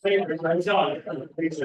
非常传教的，非是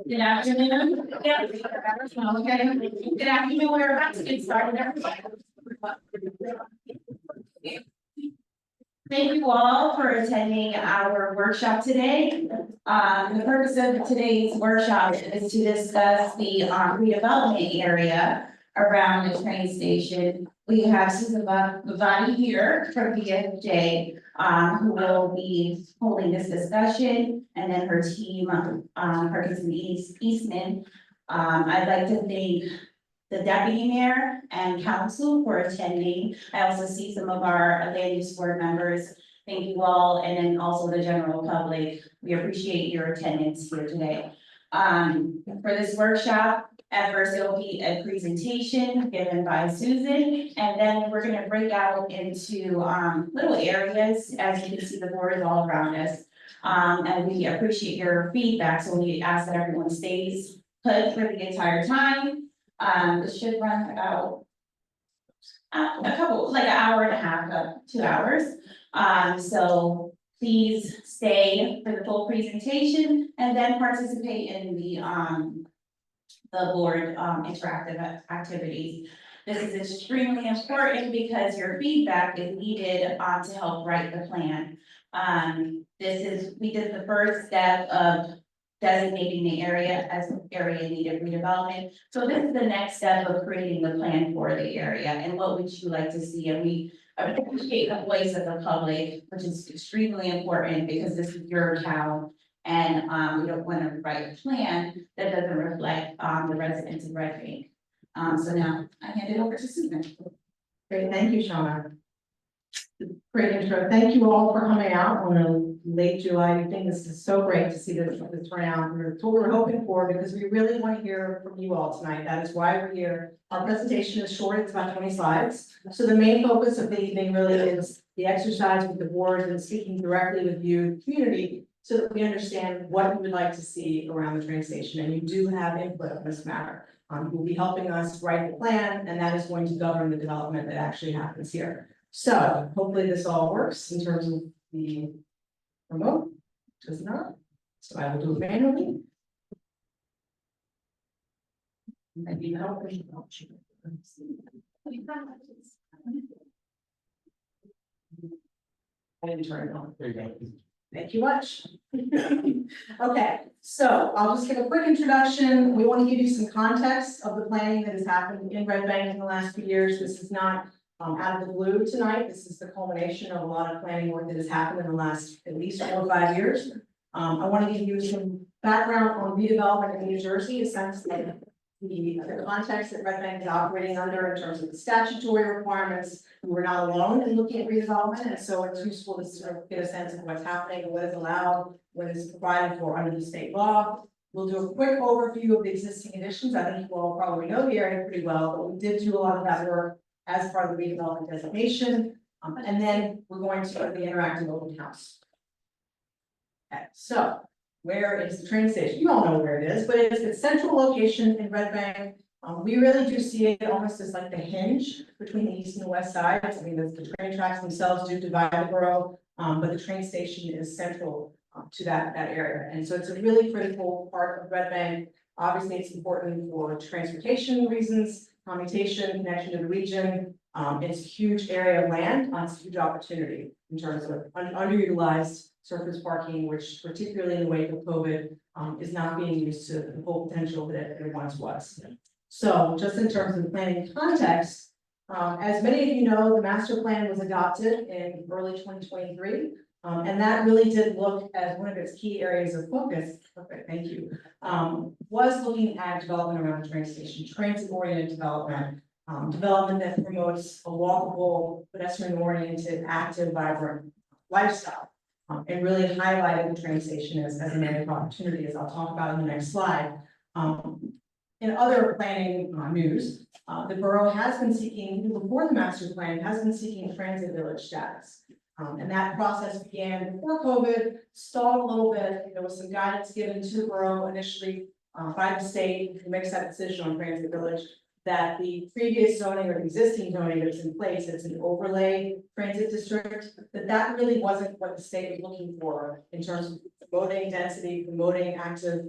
Good afternoon. Yeah. Okay. Good afternoon. We're about to get started. Thank you all for attending our workshop today. The purpose of today's workshop is to discuss the redevelopment area around the train station. We have Susan Bavani here from VFJ, who will be holding this discussion, and then her team, Ferguson Eastman. I'd like to thank the deputy mayor and council for attending. I also see some of our land use board members. Thank you all, and then also the general public. We appreciate your attendance here today. For this workshop, at first it will be a presentation given by Susan, and then we're gonna break out into little areas. As you can see, the board is all around us. And we appreciate your feedback, so we ask that everyone stays put for the entire time. This should run about like an hour and a half, 2 hours. So please stay for the full presentation and then participate in the board interactive activities. This is extremely important because your feedback is needed to help write the plan. We did the first step of designating the area as an area needed redevelopment. So this is the next step of creating the plan for the area and what would you like to see? And we appreciate the voice of the public, which is extremely important because this is your town. And we don't want to write a plan that doesn't reflect the residents of Red Bank. So now I hand it over to Susan. Great, thank you, Shauna. Great intro. Thank you all for coming out on a late July evening. This is so great to see this turnout. It's what we're hoping for because we really want to hear from you all tonight. That is why we're here. Our presentation is short, it's about 20 slides. So the main focus of the evening really is the exercise with the board and speaking directly with you, the community, so that we understand what we would like to see around the train station. And you do have input on this matter. You'll be helping us write the plan, and that is going to govern the development that actually happens here. So hopefully this all works in terms of the remote. Does not. So I will do it manually. And you help me. I didn't turn it on. There you go. Thank you much. Okay, so I'll just give a quick introduction. We want to give you some context of the planning that has happened in Red Bank in the last few years. This is not out of the blue tonight. This is the culmination of a lot of planning work that has happened in the last at least 4 or 5 years. I want to give you some background on redevelopment in New Jersey, essentially the context that Red Bank is operating under in terms of the statutory requirements. We're not alone in looking at redevelopment, and so it's useful to sort of get a sense of what's happening, what is allowed, what is provided for under the state law. We'll do a quick overview of the existing conditions. I think you all probably know the area pretty well, but we did do a lot of that work as part of the redevelopment designation. And then we're going to the interactive open house. Okay, so where is the train station? You all know where it is, but it's a central location in Red Bank. We really do see it almost as like the hinge between the east and the west sides. I mean, the train tracks themselves do divide the borough, but the train station is central to that area. And so it's a really critical part of Red Bank. Obviously, it's important for transportation reasons, commutation, connection to the region. It's a huge area of land. It's a huge opportunity in terms of underutilized surface parking, which particularly in the wake of COVID, is not being used to the full potential that it once was. So just in terms of planning context, as many of you know, the master plan was adopted in early 2023. And that really did look as one of its key areas of focus. Perfect, thank you. Was looking at development around the train station, transit-oriented development, development that promotes a walkable, pedestrian-oriented, active, vibrant lifestyle, and really highlighted the train station as an area of opportunity, as I'll talk about in the next slide. In other planning news, the borough has been seeking, before the master plan, has been seeking transit village status. And that process began before COVID, stalled a little bit. There was some guidance given to the borough initially by the state who makes that decision on Transit Village, that the previous zoning or existing zoning that's in place, it's an overlay transit district, that really wasn't what the state was looking for in terms of promoting density, promoting active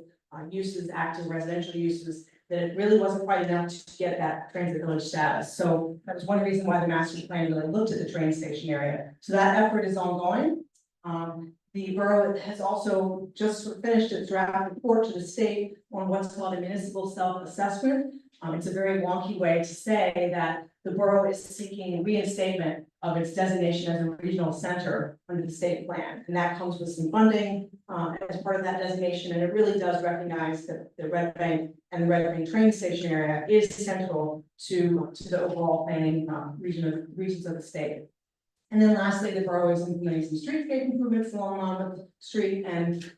uses, active residential uses, that it really wasn't quite enough to get that transit village status. So that was one reason why the master plan really looked at the train station area. So that effort is ongoing. The borough has also just finished its draft report to the state on what's called a municipal self-assessment. It's a very wonky way to say that the borough is seeking reinstatement of its designation as a regional center under the state plan. And that comes with some funding as part of that designation. And it really does recognize that the Red Bank and the Red Bank train station area is central to the overall planning regions of the state. And then lastly, the borough is implementing some streetscape improvements along Monmouth Street, and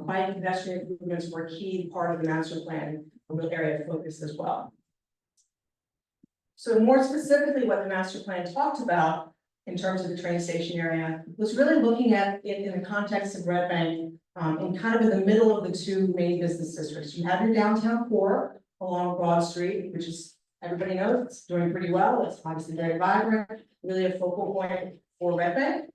bike and pedestrian improvements were a key part of the master plan, a real area of focus as well. So more specifically, what the master plan talked about in terms of the train station area was really looking at it in the context of Red Bank, and kind of in the middle of the two main business districts. You have your downtown core along Broad Street, which is, everybody knows, it's doing pretty well. It's obviously very vibrant, really a focal point for Red Bank.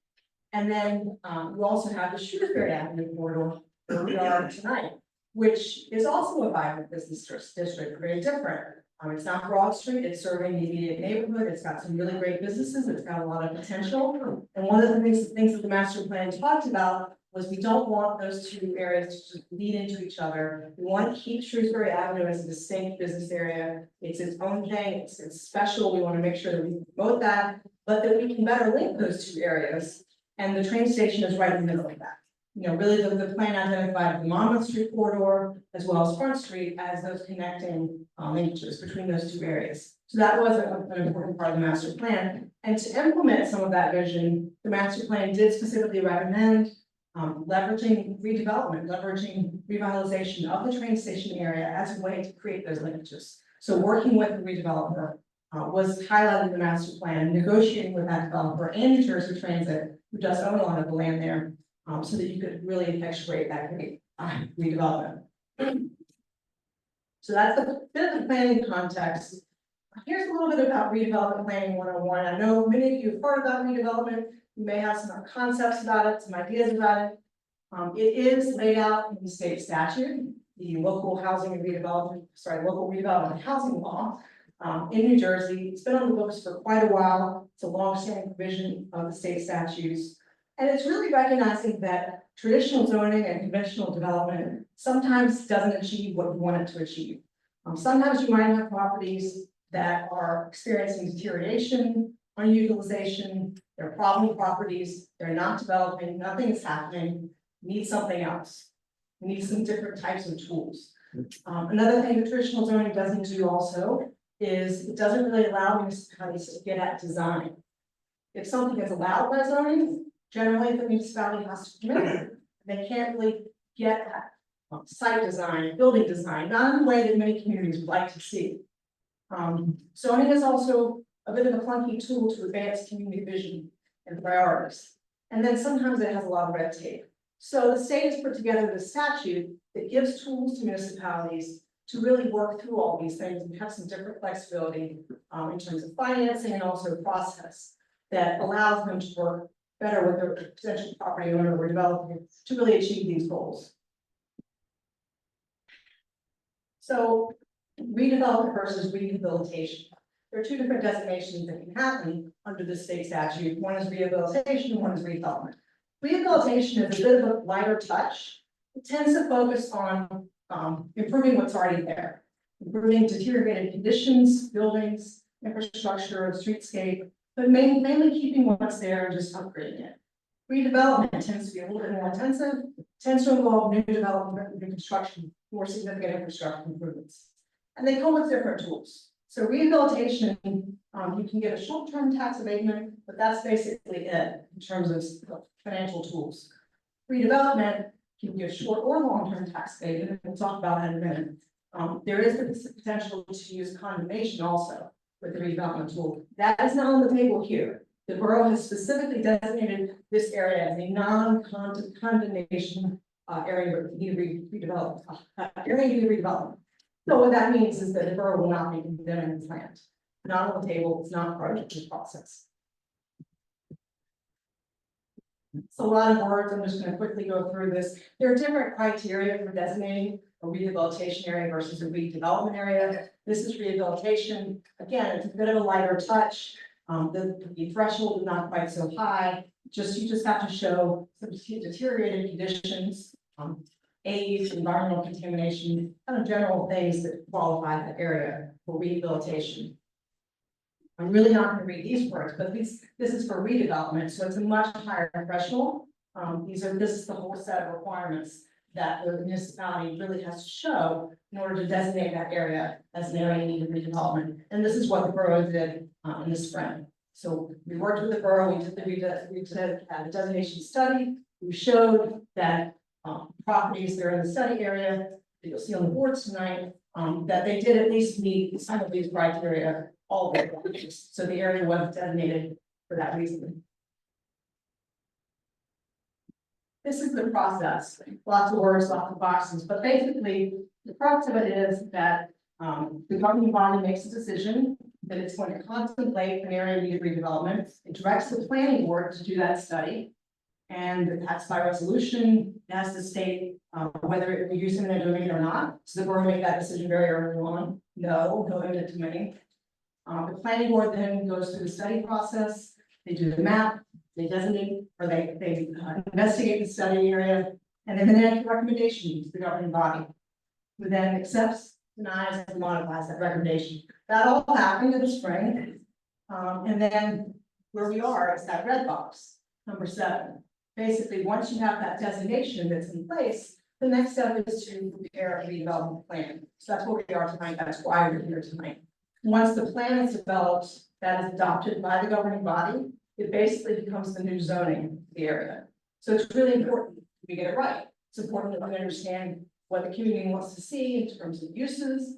And then you also have the Shrewsbury Avenue corridor where we are tonight, which is also a vibrant business district, very different. It's not Broad Street, it's serving the immediate neighborhood, it's got some really great businesses, it's got a lot of potential. And one of the things that the master plan talked about was we don't want those two areas to lead into each other. We want to keep Shrewsbury Avenue as a distinct business area. It's its own thing, it's special, we want to make sure that we promote that, but that we can better link those two areas. And the train station is right in the middle of that. You know, really the plan identified the Monmouth Street corridor as well as Front Street as those connecting linkages between those two areas. So that was an important part of the master plan. And to implement some of that vision, the master plan did specifically recommend leveraging redevelopment, leveraging revitalization of the train station area as a way to create those linkages. So working with the redeveloper was highlighted in the master plan, negotiating with that developer and New Jersey Transit, who does own a lot of the land there, so that you could really effectuate that great redevelopment. So that's a bit of the planning context. Here's a little bit about redevelopment planning 101. I know many of you have heard about redevelopment. You may have some concepts about it, some ideas about it. It is laid out in the state statute, the local redevelopment housing law in New Jersey. It's been on the books for quite a while. It's a long-standing provision of the state statutes. And it's really recognizing that traditional zoning and conventional development sometimes doesn't achieve what we want it to achieve. Sometimes you might have properties that are experiencing deterioration, unutilization, they're problem properties, they're not developing, nothing is happening, need something else. We need some different types of tools. Another thing that traditional zoning doesn't do also is it doesn't really allow municipalities to get at design. If something is allowed by zoning, generally the municipality has to commit it. They can't really get at site design, building design, not in the way that many communities would like to see. Zoning is also a bit of a clunky tool to advance community vision and priorities. And then sometimes it has a lot of red tape. So the state has put together the statute that gives tools to municipalities to really work through all these things and have some different flexibility in terms of financing and also process that allows them to work better with their potential property owner or developer to really achieve these goals. So redevelopment versus rehabilitation. There are two different designations that can happen under the state statute. One is rehabilitation, one is redevelopment. Rehabilitation is a bit of a lighter touch. It tends to focus on improving what's already there, improving deteriorated conditions, buildings, infrastructure, streetscape, but mainly keeping what's there and just upgrading it. Redevelopment tends to be a little bit more intensive, tends to involve new development, new construction, more significant infrastructure improvements. And they come with different tools. So rehabilitation, you can get a short-term tax abatement, but that's basically it in terms of financial tools. Redevelopment, you can get short or long-term tax abatement, and we'll talk about that in a minute. There is the potential to use condemnation also with the redevelopment tool. That is not on the table here. The borough has specifically designated this area as a non-condemnation area where it need to be redeveloped, area to be redeveloped. So what that means is that the borough will not be condemning this land. Not on the table, it's not part of the process. It's a lot of words, I'm just gonna quickly go through this. There are different criteria for designating a rehabilitation area versus a redevelopment area. This is rehabilitation, again, it's a bit of a lighter touch. The threshold is not quite so high, you just have to show some deteriorated conditions, age, environmental contamination, kind of general things that qualify that area for rehabilitation. I'm really not gonna read these words, but this is for redevelopment, so it's a much higher threshold. This is the whole set of requirements that the municipality really has to show in order to designate that area as an area in need of redevelopment. And this is what the borough did in the spring. So we worked with the borough, we did the designation study, we showed that properties that are in the study area, that you'll see on the board tonight, that they did at least meet some of these criteria, all of it. So the area was designated for that reason. This is the process, lots of words, lots of boxes, but basically the crux of it is that the governing body makes a decision that it's going to contemplate an area of redevelopment. It directs the planning board to do that study. And that's by resolution, it has to state whether it will use eminent domain or not. So the board made that decision very early on. No eminent domain. The planning board then goes through the study process. They do the map, they designate, or they investigate the study area, and then they make a recommendation to the governing body, who then accepts, denies, and modifies that recommendation. That all happened in the spring. And then where we are is that red box, number 7. Basically, once you have that designation that's in place, the next step is to prepare a redevelopment plan. So that's where we are tonight. That's why we're here tonight. Once the plan is developed, that is adopted by the governing body, it basically becomes the new zoning of the area. So it's really important we get it right. It's important that we understand what the community wants to see in terms of uses,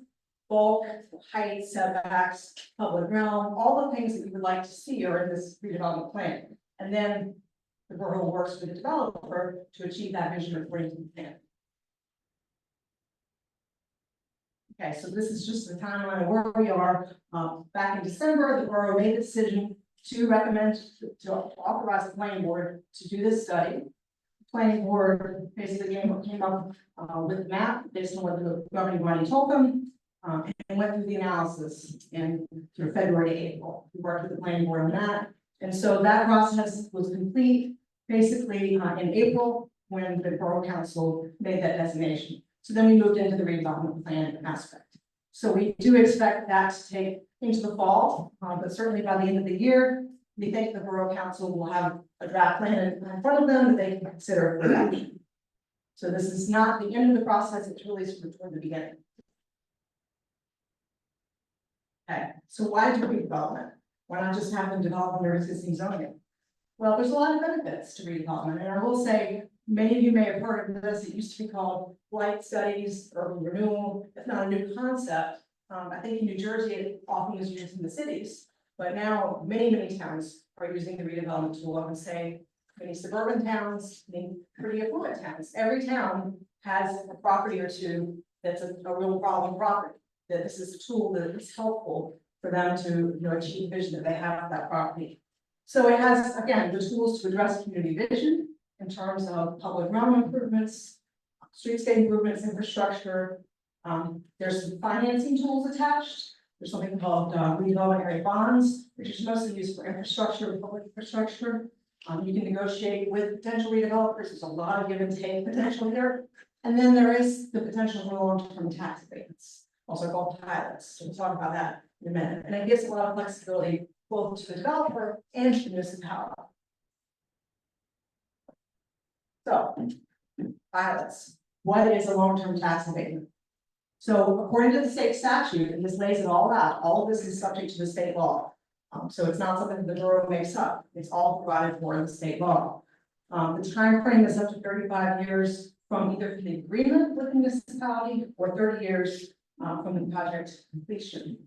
bulk, height, setbacks, public realm, all the things that we would like to see are in this redevelopment plan. And then the borough works with the developer to achieve that vision according to the plan. Okay, so this is just the timeline of where we are. Back in December, the borough made the decision to recommend to authorize the planning board to do this study. The planning board basically came up with a map based on what the governing body told them, and went through the analysis in through February to April. We worked with the planning board on that, and so that process was complete basically in April when the borough council made that designation. So then we moved into the redevelopment plan aspect. So we do expect that to take into the fall, but certainly by the end of the year, we think the borough council will have a draft plan in front of them that they can consider for action. So this is not the end of the process, it's really sort of toward the beginning. Okay, so why do redevelopment? Why not just have them develop their existing zoning? Well, there's a lot of benefits to redevelopment, and I will say, many of you may have heard of this. It used to be called blight studies, urban renewal. It's not a new concept. I think in New Jersey, it often is used in the cities, but now many towns are using the redevelopment tool. I would say many suburban towns, many pretty affluent towns. Every town has a property or two that's a real problem property. That this is a tool that is helpful for them to achieve the vision that they have of that property. So it has, again, the tools to address community vision in terms of public realm improvements, streetscape improvements, infrastructure. There's some financing tools attached. There's something called redevelopment area bonds, which is mostly used for infrastructure, public infrastructure. You can negotiate with potential redevelopers. There's a lot of give and take potential here. And then there is the potential for long-term tax abatements, also called pilots. So we'll talk about that in a minute. And it gives a lot of flexibility both to the developer and to the municipality. So, pilots. What is a long-term tax abatement? So according to the state statute, and this lays it all out, all of this is subject to the state law. So it's not something the borough makes up. It's all provided for in the state law. The time frame is up to 35 years from either the agreement with the municipality or 30 years from the project completion.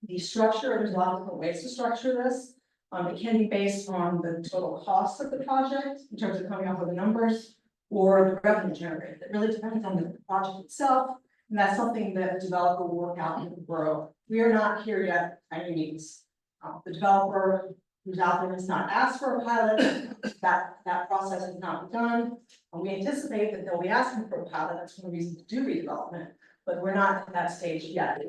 The structure, there's a lot of different ways to structure this. It can be based on the total cost of the project in terms of coming up with the numbers or the revenue generated. It really depends on the project itself. And that's something that the developer will work out with the borough. We are not here yet by any means. The developer who's out there has not asked for a pilot. That process has not begun. We anticipate that they'll be asking for a pilot. That's one reason to do redevelopment, but we're not at that stage yet.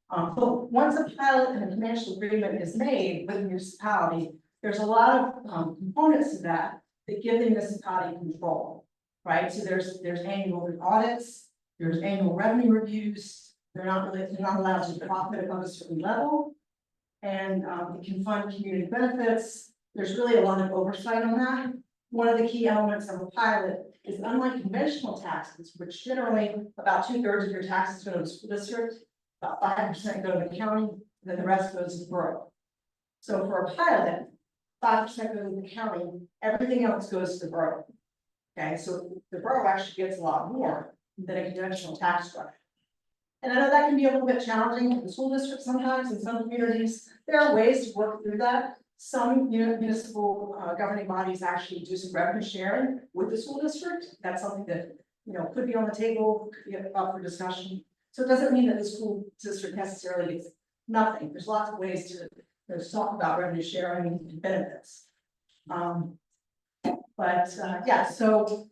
But once a pilot and a financial agreement is made with the municipality, there's a lot of components to that give the municipality control, right? So there's annual audits, there's annual revenue reviews. They're not allowed to profit above a certain level. And it can fund community benefits. There's really a lot of oversight on that. One of the key elements of a pilot is unlike conventional taxes, which generally about 2/3 of your taxes go to the school district, about 5% go to the county, and then the rest goes to the borough. So for a pilot, 5% goes to the county, everything else goes to the borough. Okay, so the borough actually gets a lot more than a conventional tax structure. And I know that can be a little bit challenging for the school district sometimes in some communities. There are ways to work through that. Some municipal governing bodies actually do some revenue sharing with the school district. That's something that, could be on the table, could be up for discussion. So it doesn't mean that the school district necessarily gets nothing. There's lots of ways to talk about revenue sharing and benefits. Yeah, so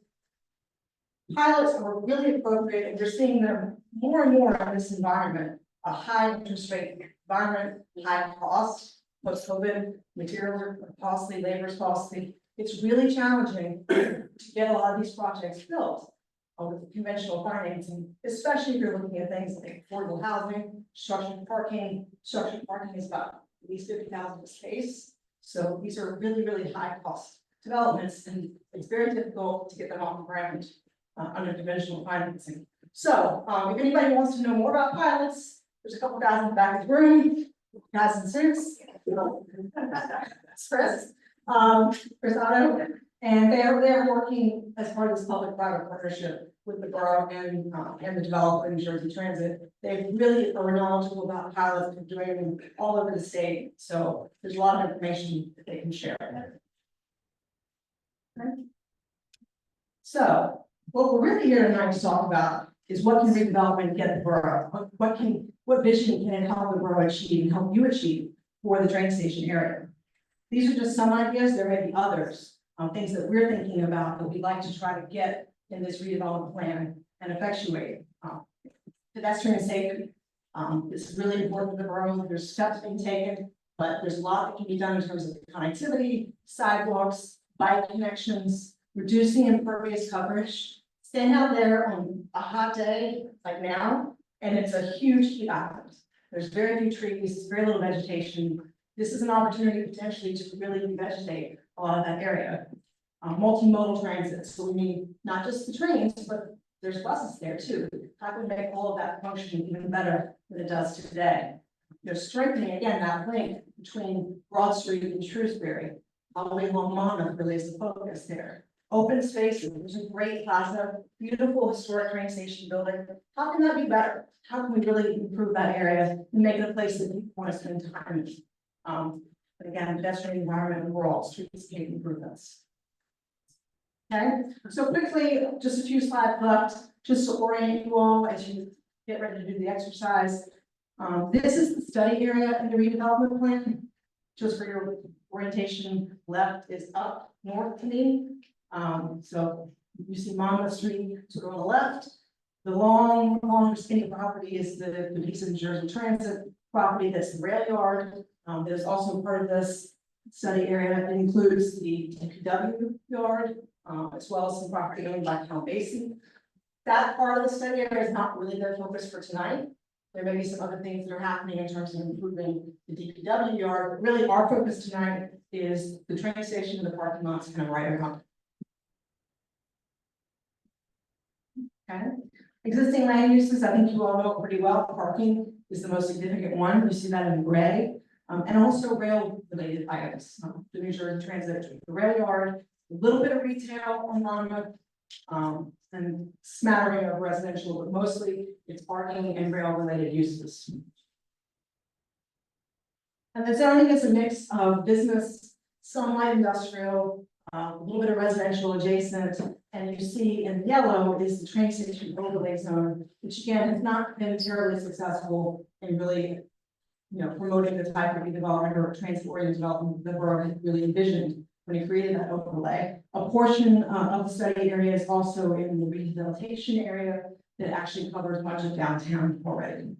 pilots are really appropriate, and you're seeing them more and more in this environment, a high interest rate environment, high cost, post-COVID, materials are costly, labor is costly. It's really challenging to get a lot of these projects built with conventional financing, especially if you're looking at things like affordable housing, structured parking. Structured parking is about at least 50,000 a space. So these are really, really high cost developments, and it's very difficult to get them off the ground under conventional financing. So if anybody wants to know more about pilots, there's a couple guys in the back of the room, guys in suits. That's Chris, Chris Otto, and they're working as part of this public-private partnership with the borough and the developer in Jersey Transit. They really are knowledgeable about pilots and doing them all over the state. So there's a lot of information that they can share. Okay. So what we're really here tonight to talk about is what can redevelopment get the borough? What vision can it help the borough achieve and help you achieve for the train station area? These are just some ideas. There may be others, things that we're thinking about that we'd like to try to get in this redevelopment plan and effectuate. Pedestrian safety. This is really important to the borough. There's steps being taken, but there's a lot that can be done in terms of connectivity, sidewalks, bike connections, reducing impervious coverage. Stand out there on a hot day like now, and it's a huge heat island. There's very few trees, very little vegetation. This is an opportunity potentially to really revegetate a lot of that area. Multimodal transit, so we need not just the trains, but there's buses there too. How can we make all of that function even better than it does today? They're strengthening again that link between Broad Street and Shrewsbury, all the way along Monmouth really is the focus there. Open spaces, there's a great plaza, beautiful historic train station building. How can that be better? How can we really improve that area and make it a place that people want to spend time in? But again, pedestrian environment overall, streetscape improvements. Okay, so quickly, just a few slides left, just to orient you all as you get ready to do the exercise. This is the study area in the redevelopment plan. Just for your orientation, left is up north to me. So you see Monmouth Street sort of on the left. The long skinny property is the piece of Jersey Transit property that's the rail yard. There's also part of this study area that includes the DPW yard, as well as some property owned by Cal Basin. That part of the study area is not really their focus for tonight. There may be some other things that are happening in terms of improving the DPW yard, but really our focus tonight is the train station and the parking lots kind of right around. Okay. Existing land uses, I think you all know pretty well. Parking is the most significant one. You see that in gray, and also rail related items. The New Jersey Transit, the rail yard, a little bit of retail on Monmouth, and smattering of residential, but mostly it's parking and rail related uses. And the zoning is a mix of business, some light industrial, a little bit of residential adjacent. And you see in yellow is the train station overlay zone, which again has not been terribly successful in really, promoting the type of redevelopment or transit-oriented development the borough had really envisioned when it created that overlay. A portion of the study area is also in the rehabilitation area that actually covers much of downtown already.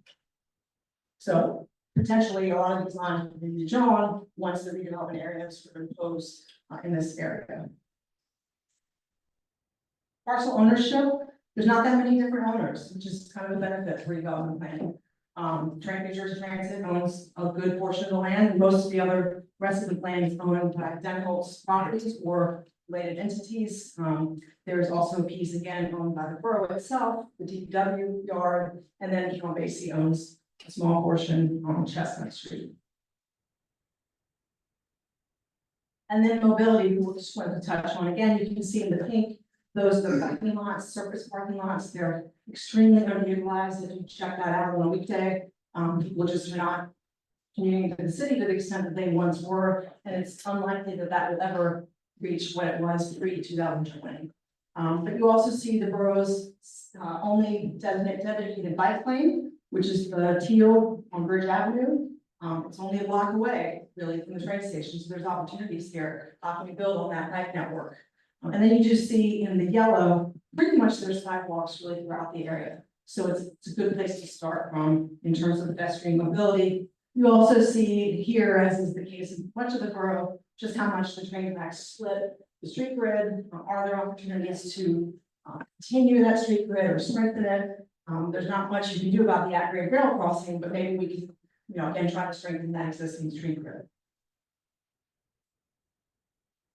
So potentially a lot of these lines will be drawn once the redevelopment areas are imposed in this area. Parcel ownership, there's not that many different owners, which is kind of a benefit for redevelopment planning. New Jersey Transit owns a good portion of the land, and most of the other rest of the land is owned by Denholtz properties or related entities. There's also a piece again owned by the borough itself, the DPW yard, and then John Basie owns a small portion on Chestnut Street. And then mobility, we just wanted to touch on again, you can see in the pink, those are the parking lots, surface parking lots, they're extremely underutilized. If you check that out on a weekday, people just are not commuting to the city to the extent that they once were, and it's unlikely that that will ever reach what it was pre-2020. But you also see the borough's only dedicated bike lane, which is the teal on Bridge Avenue. It's only a block away, really, from the train station, so there's opportunities here. How can we build on that bike network? And then you just see in the yellow, pretty much there's sidewalks really throughout the area. So it's a good place to start from in terms of pedestrian mobility. You also see here, as is the case in much of the borough, just how much the train tracks split the street grid. Are there opportunities to continue that street grid or strengthen it? There's not much you can do about the at-grade rail crossing, but maybe we can, again, try to strengthen that existing street grid.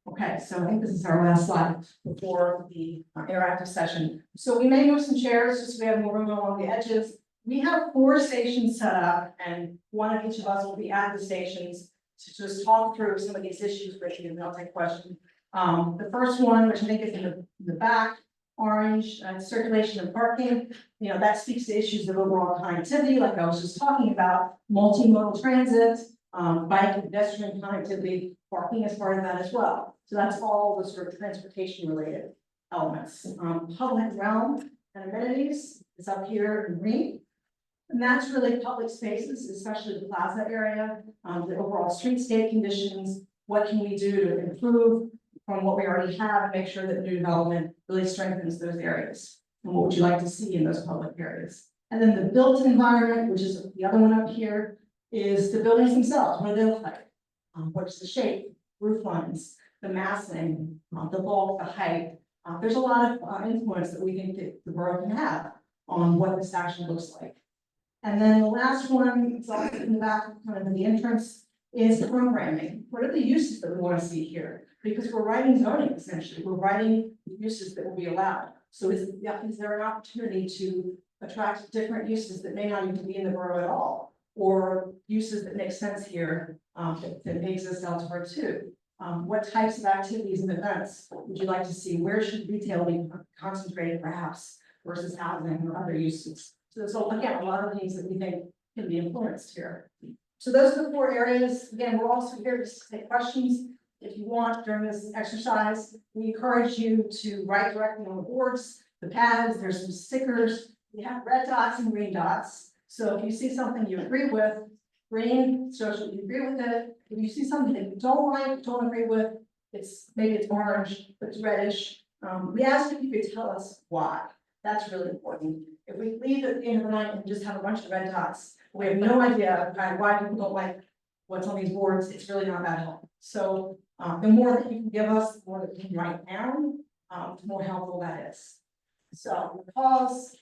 Okay, so I think this is our last slide before the interactive session. So we may move some chairs just so we have more room along the edges. We have 4 stations set up, and one of each of us will be at the stations to just talk through some of these issues with you, and I'll take questions. The first one, which I think is in the back, orange, circulation and parking. That speaks to issues of overall connectivity, like I was just talking about, multimodal transit, bike and pedestrian connectivity, parking is part of that as well. So that's all the sort of transportation related elements. Public realm and amenities is up here in green. And that's really public spaces, especially the plaza area, the overall streetscape conditions. What can we do to improve from what we already have and make sure that new development really strengthens those areas? And what would you like to see in those public areas? And then the built environment, which is the other one up here, is the buildings themselves. What do they look like? What's the shape, roof lines, the massing, the bulk, the height. There's a lot of influence that we think that the borough can have on what this actually looks like. And then the last one, it's also in the back, kind of in the entrance, is the programming. What are the uses that we want to see here? Because we're writing zoning, essentially. We're writing the uses that will be allowed. So is there an opportunity to attract different uses that may not even be in the borough at all? Or uses that make sense here that may exist elsewhere too? What types of activities and events would you like to see? Where should retail be concentrated perhaps versus housing or other uses? So there's, again, a lot of things that we think can be influenced here. So those are the 4 areas. Again, we're also here to take questions. If you want during this exercise, we encourage you to write directly on the boards, the pads, there's some stickers. We have red dots and green dots. So if you see something you agree with, green shows that you agree with it. If you see something that you don't like, don't agree with, maybe it's orange, but it's reddish. We ask if you could tell us why. That's really important. If we leave at the end of the night and just have a bunch of red dots, we have no idea why people don't like what's on these boards, it's really not that helpful. So the more that you can give us, the more that we can write down, the more helpful that is. So pause.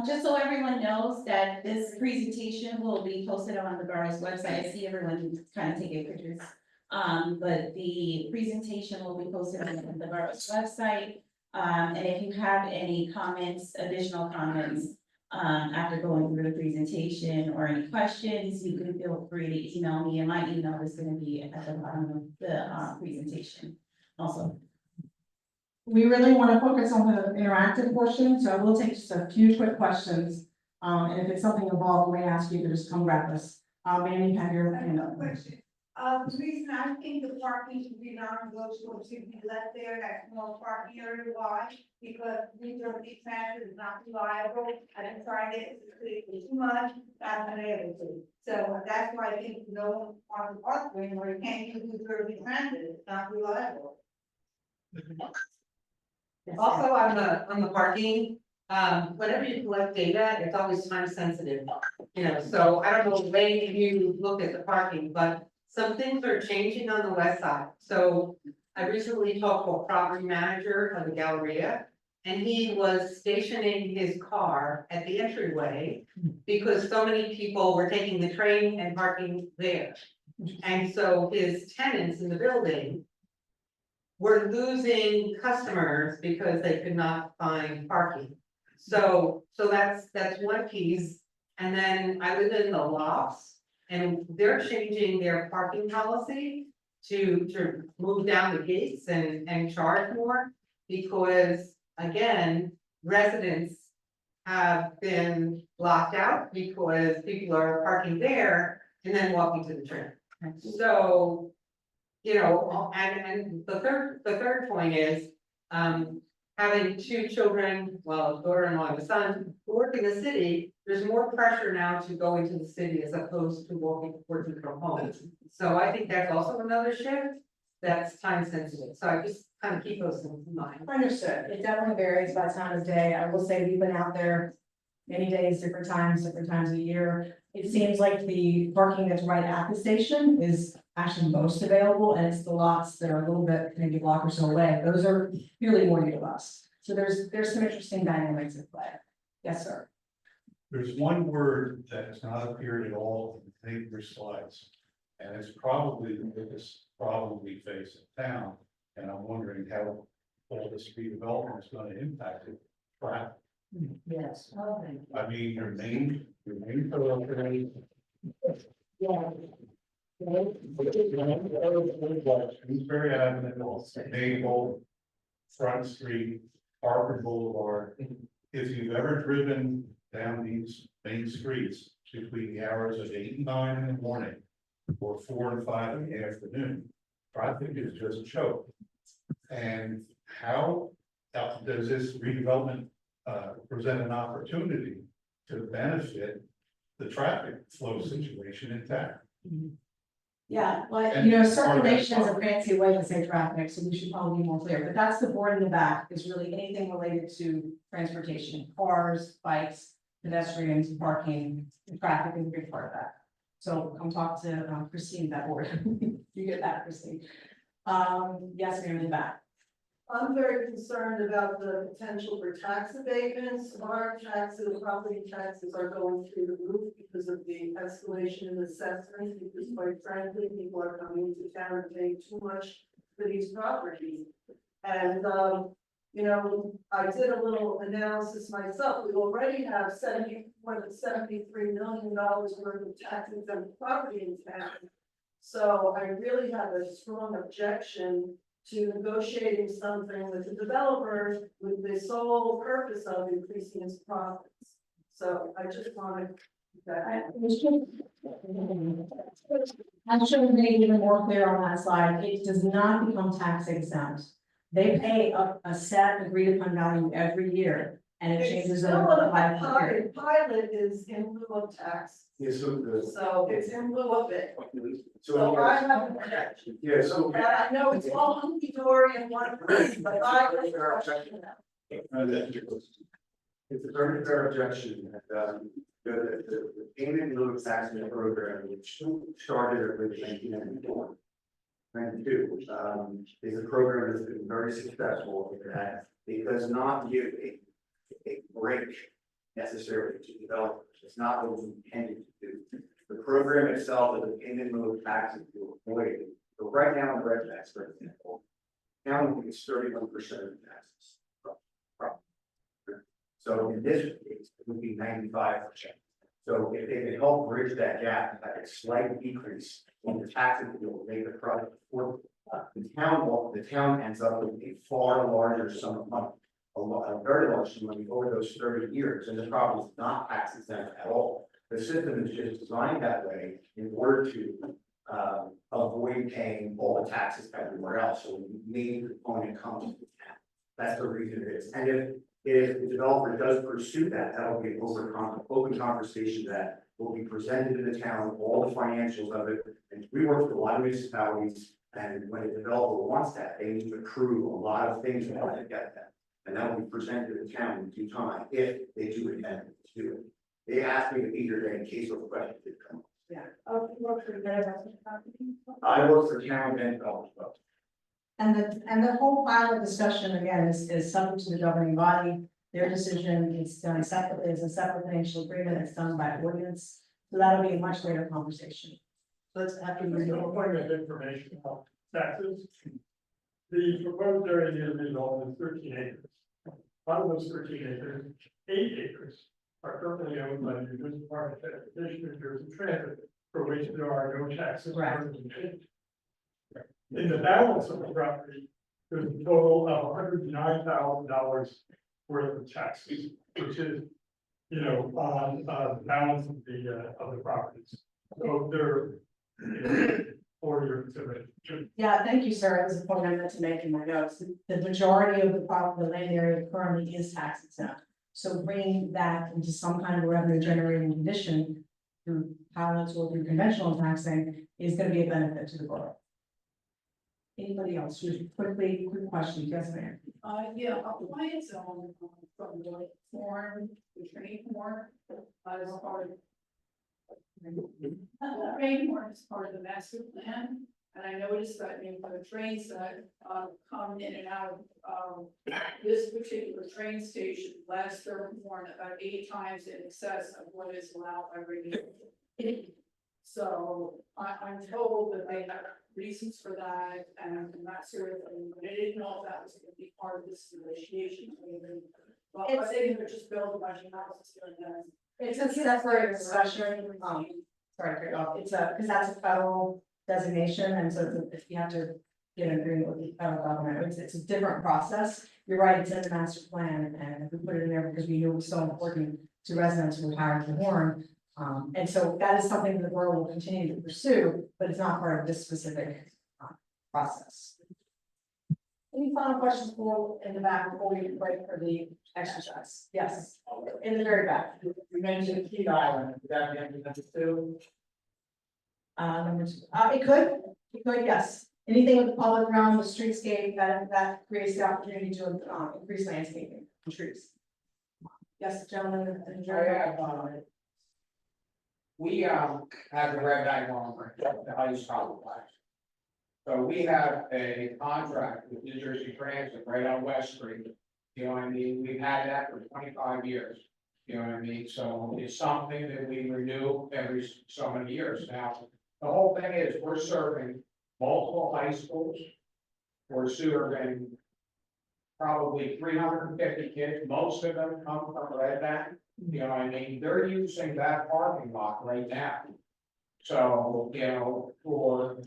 Just so everyone knows that this presentation will be posted on the borough's website. I see everyone kind of taking pictures. But the presentation will be posted on the borough's website. And if you have any comments, additional comments, after going through the presentation or any questions, you can feel free to email me, and my email is going to be at the bottom of the presentation also. We really want to focus on the interactive portion, so I will take just a few quick questions. And if it's something involved, we may ask you to just come grab us. Ma'am, you have your hand up. Question. The reason I think the parking should be non-negotiable should be left there, that small parking area, why? Because New Jersey transit is not reliable, I've been trying it, it's too much, I'm not able to. So that's why I think no one on the parkway where you can't use New Jersey transit, it's not reliable. Also on the parking, whenever you collect data, it's always time sensitive. You know, so I don't know the way you look at the parking, but some things are changing on the west side. So I recently talked to a property manager of the Galleria. And he was stationing his car at the entryway because so many people were taking the train and parking there. And so his tenants in the building were losing customers because they could not find parking. So that's one piece. And then I live in the lofts and they're changing their parking policy to move down the gates and charge more because again, residents have been locked out because people are parking there and then walking to the train. So, you know, and the third point is, having two children, well, a daughter-in-law and a son, who work in the city, there's more pressure now to go into the city as opposed to working from home. So I think that's also another shift that's time sensitive. So I just kind of keep those things in mind. Understood. It definitely varies by time of day. I will say we've been out there many days, different times a year. It seems like the parking that's right at the station is actually most available, and it's the lots that are a little bit, maybe a block or so away. Those are really more utilized. So there's some interesting dynamics at play. Yes, sir. There's one word that has not appeared at all in any of your slides. And it's probably the biggest problem we face in town. And I'm wondering how all this redevelopment is going to impact it. Traffic. Yes. I mean, your main thoroughfare. Queensbury Avenue, Maple, Front Street, Harvard Boulevard. If you've ever driven down these main streets between the hours of 8 and 9 in the morning or 4 and 5 in the afternoon, traffic is just choked. And how does this redevelopment present an opportunity to benefit the traffic flow situation in town? Yeah, like, And circulation is a fancy way to say traffic, so we should probably be more clear, but that's the board in the back, is really anything related to transportation, cars, bikes, pedestrians, parking, and traffic is a big part of that. So come talk to Christine, that board, you get that, Christine. Yes, ma'am, in the back. I'm very concerned about the potential for tax abatements. Our taxes, property taxes are going through the roof because of the escalation in assessments, because quite frankly, people are coming into town and paying too much for these properties. And, I did a little analysis myself. We already have more than $73 million worth of tax exempt property in town. So I really have a strong objection to negotiating something with the developers with the sole purpose of increasing its profits. So I just wanted that. I should have made it even more clear on that slide, it does not become tax exempt. They pay a set agreed upon value every year, and it It's changes still over a the 5 year. pilot is in lieu of tax, Yes, so it's in lieu of it. so, So I have an objection. yeah, so. And I know it's all hunky dory and one person, but I have a question. It's a very fair objection that, the payment in lieu of tax program, which started in 1992. Is a program that's been very successful in that it does not give a break necessarily to developers. It's not what we intended to do. The program itself is a payment in lieu of taxes to avoid it. But right now in the red tax, for example, county is 31% of the taxes. So in this case, it would be 95%. So if they can help bridge that gap, like a slight decrease in the taxes, it will make the project affordable. The town ends up with a far larger sum of money. a very large sum of money over those 30 years, and the property is not tax exempt at all. The system is just designed that way in order to avoid paying all the taxes everywhere else, so the main component comes to the town. That's the reason it is, and if the developer does pursue that, that'll be an open conversation that will be presented to the town, all the financials of it, and we work with a lot of municipalities, and when a developer wants that, they need to approve a lot of things in order to get that. And that will be presented to the town in due time, if they do intend to do it. They asked me to be here today in case those questions did come up. Oh, you work for Redevelopment company? I work for town and development. And the whole final discussion again is subject to the governing body, their decision is done separately, as a separate financial agreement, it's done by ordinance. So that'll be a much later conversation. Let's have to. No point of information about taxes. The proposed area near the middle is 13 acres. Out of those 13 acres, 8 acres are currently owned by the New Department of Transportation and Jersey Transit, for which there are no taxes. Correct. In the balance of the property, there's a total of $109,000 worth of taxes, which is, you know, on the balance of the properties. So they're for your consideration. Yeah, thank you, sir. That was a point I meant to make in my notes. The majority of the property, the land area currently is tax exempt. So bringing that into some kind of revenue generating condition through pilots or through conventional taxing is gonna be a benefit to the borough. Anybody else? Just quick question, yes, ma'am. Yeah, appliance zone from the form, the train form, as part of. Train form is part of the master plan, and I noticed that the trains that come in and out of this particular train station last their horn about 8 times in excess of what is allowed by regulation. So I'm told that they have reasons for that and that sort of thing, but I didn't know if that was gonna be part of this negotiation. Well, I think they're just building a bunch of houses here and there. It's a separate discussion, sorry, to cut you off. It's because that's a federal designation, and so if you have to get an agreement with the federal government, it's a different process. You're right, it's in the master plan, and if we put it in there because we knew it was so important to residents who retired from Warren. And so that is something the borough will continue to pursue, but it's not part of this specific process. Any final questions for in the back before we break for the exercise? Yes, in the very back. You mentioned Key Island, would that be number 2? Number 2, it could, yes. Anything with the public realm, the streetscape, that creates the opportunity to increase landscaping and trees. Yes, gentlemen. We have a red bag longer, the ice complex. So we have a contract with New Jersey Transit right on West Street. You know what I mean? We've had that for 25 years. You know what I mean? So it's something that we renew every so many years. Now, the whole thing is we're serving multiple high schools. We're serving probably 350 kids. Most of them come from Red Bank. You know what I mean? They're using that parking lot right now. So, you know, for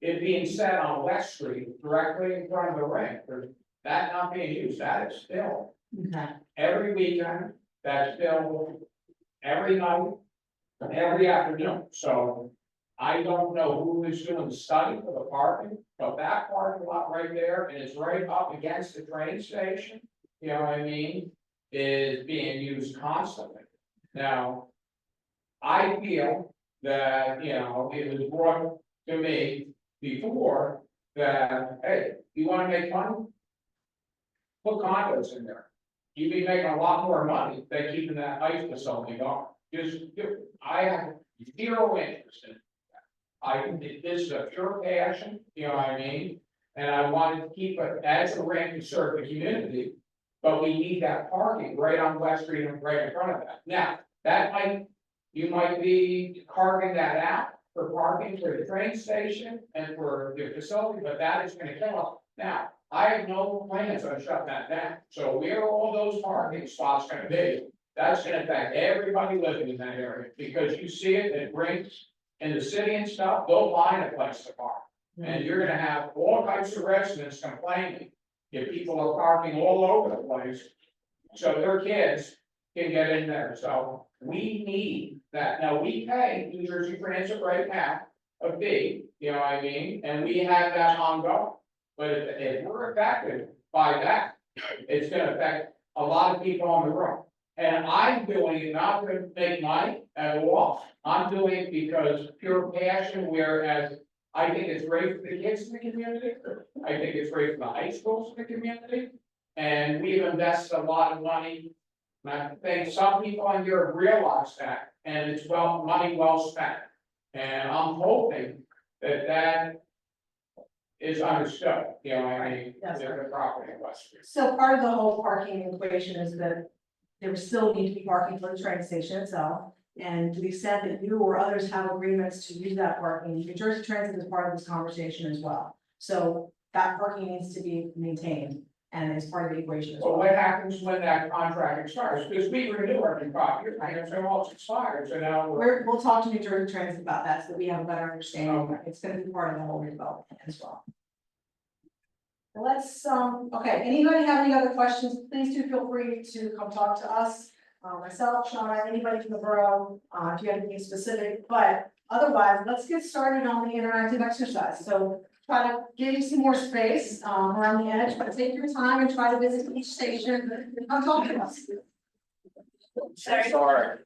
it being set on West Street, directly in front of the rink, there's that not being used, that is still. Okay. Every weekend, that's still every night, every afternoon, so. I don't know who is doing the study for the parking, but that parking lot right there, and it's right up against the train station, you know what I mean? Is being used constantly. Now. I feel that, you know, it was brought to me before that, hey, you wanna make money? Put condos in there. You'd be making a lot more money than keeping that ice facility going. I have zero interest in it. This is a pure passion, you know what I mean? And I wanted to keep it as a rink to serve the community. But we need that parking right on West Street and right in front of that. Now, you might be carving that out for parking for the train station and for the facility, but that is gonna kill us. Now, I have no plans on shutting that down. So where are all those parking spots gonna be? That's gonna affect everybody living in that area, because you see it, it brings in the city and stuff, they'll find a place to park. And you're gonna have all types of residents complaining If people are parking all over the place, so their kids can get in there, so we need that, now we pay New Jersey Transit right now a fee, you know what I mean, and we have that ongoing. But if we're affected by that, it's gonna affect a lot of people on the road. And I'm doing it not to make money at all, I'm doing it because pure passion, whereas I think it's great for the kids in the community, I think it's great for the high schools in the community. And we've invested a lot of money, and I think some people in here have realized that, and it's money well spent. And I'm hoping that that is understood, you know, I mean, Yes, the property in West Street. So part of the whole parking equation is that there still need to be parking for the train station itself. And to the extent that you or others have agreements to use that parking, New Jersey Transit is part of this conversation as well. So that parking needs to be maintained and is part of the equation as So well. what happens when that contract expires? Because we renew every 5 years, and so well, it's expired, so now we're. We'll talk to New Jersey Transit about that so that we have a better understanding. Okay. It's gonna be part of the whole redevelopment as well. Let's, okay, anybody have any other questions, please do feel free to come talk to us. Myself, Sean, anybody from the borough, if you have anything specific, but otherwise, let's get started on the interactive exercise. So try to give you some more space, around the edge, but take your time and try to visit each station and come talk to us. Sorry.